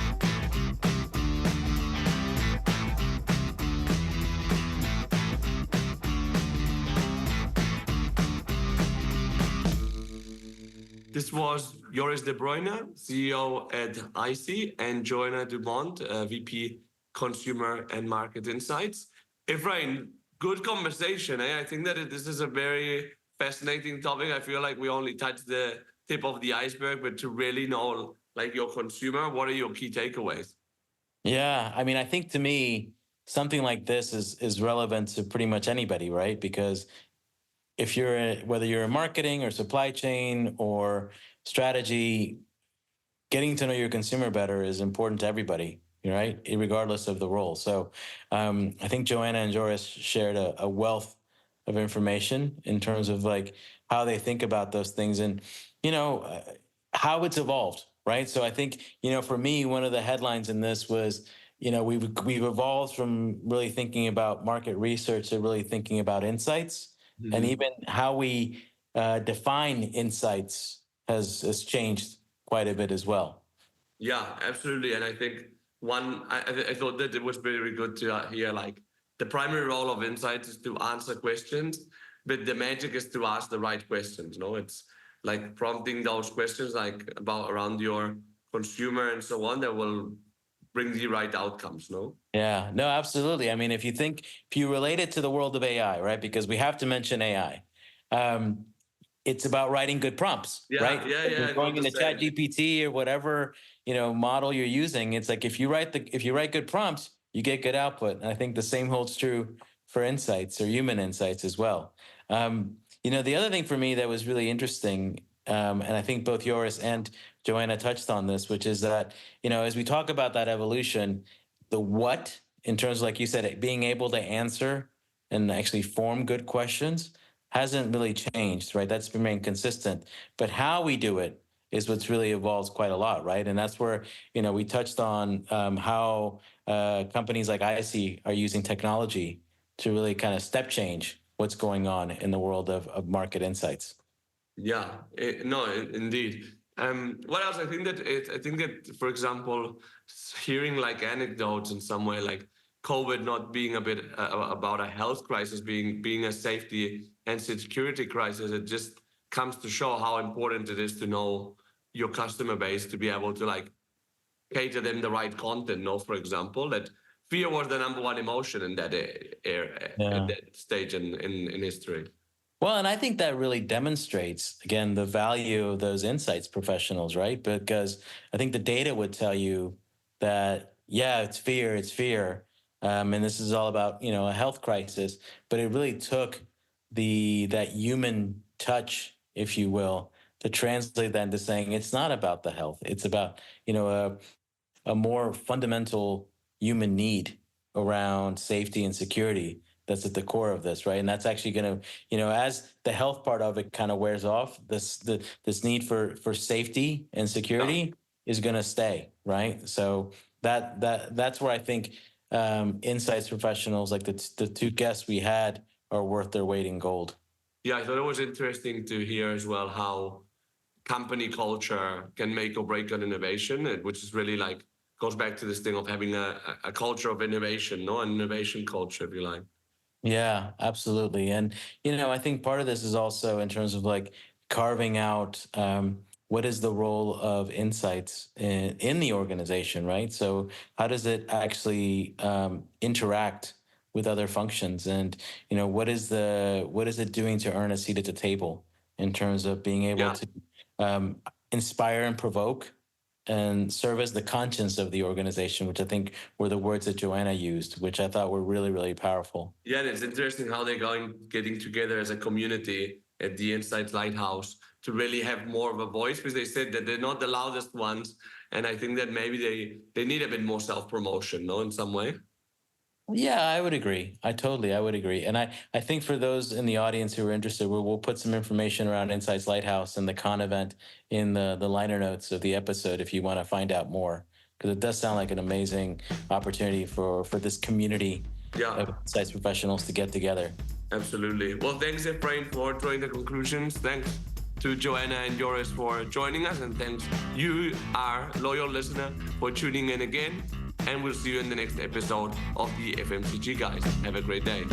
This was Joris de Bruyne, CEO at EyeSee, and Joanna Dumont, VP Consumer and Market Insights. Efrain, good conversation. I think that this is a very fascinating topic. I feel like we only touched the tip of the iceberg, but to really know your consumer, what are your key takeaways? Yeah, I mean, I think to me, something like this is relevant to pretty much anybody, right? Because if whether you're in marketing or supply chain or strategy, getting to know your consumer better is important to everybody, right? Regardless of the role. So I think Joanna and Joris shared a wealth of information in terms of how they think about those things and, how it's evolved, right? So I think, for me, one of the headlines in this was, we've evolved from really thinking about market research to really thinking about insights. Mm-hmm. And even how we define insights has changed quite a bit as well. Yeah, absolutely. And I think I thought that it was very good to hear the primary role of insights is to answer questions, but the magic is to ask the right questions. It's prompting those questions around your consumer and so on that will bring the right outcomes, no? Yeah, no, absolutely. I mean, if you relate it to the world of AI, right? Because we have to mention AI. It's about writing good prompts, right? Yeah. You're going into ChatGPT or whatever, model you're using. It's if you write good prompts, you get good output. And I think the same holds true for insights or human insights as well. The other thing for me that was really interesting and I think both Joris and Joanna touched on this, which is that, as we talk about that evolution, the what, in terms of, like you said, being able to answer and actually form good questions hasn't really changed, right? That's remained consistent. But how we do it is what's really evolved quite a lot, right? And that's where, we touched on how companies like EyeSee are using technology to really kind of step change what's going on in the world of market insights. Yeah, indeed. What else? I think that, for example, hearing like anecdotes in some way, like COVID not being a bit about a health crisis, being a safety and security crisis, it just comes to show how important it is to know your customer base, to be able to like cater them the right content. For example, that fear was the number one emotion in that era, at that stage in history. Well, and I think that really demonstrates, again, the value of those insights professionals, right? Because I think the data would tell you that, yeah, it's fear. And this is all about, a health crisis, but it really took that human touch, if you will, to translate that into saying it's not about the health. It's about, a more fundamental human need around safety and security that's at the core of this, right? And that's actually going to, as the health part of it kind of wears off, this need for safety and security is going to stay, right? So that's where I think insights professionals like the two guests we had are worth their weight in gold. Yeah, I thought it was interesting to hear as well how company culture can make or break an innovation, which is really like goes back to this thing of having a culture of innovation, an innovation culture, if you like. Yeah, absolutely. And, I think part of this is also in terms of like carving out what is the role of insights in the organization, right? So how does it actually interact with other functions? And, what is it doing to earn a seat at the table in terms of being able to inspire and provoke and serve as the conscience of the organization, which I think were the words that Joanna used, which I thought were really, really powerful. Yeah, and it's interesting how they're getting together as a community at the Insights Lighthouse to really have more of a voice, because they said that they're not the loudest ones. And I think that maybe they need a bit more self-promotion, in some way. Yeah, I would agree. I would agree. And I think for those in the audience who are interested, we'll put some information around Insights Lighthouse and the con event in the liner notes of the episode if you want to find out more, because it does sound like an amazing opportunity for this community of insights professionals to get together. Absolutely. Well, thanks, Efrain, for drawing the conclusions. Thanks to Joanna and Joris for joining us. And thanks you, our loyal listener, for tuning in again. And we'll see you in the next episode of the FMCG Guys. Have a great day.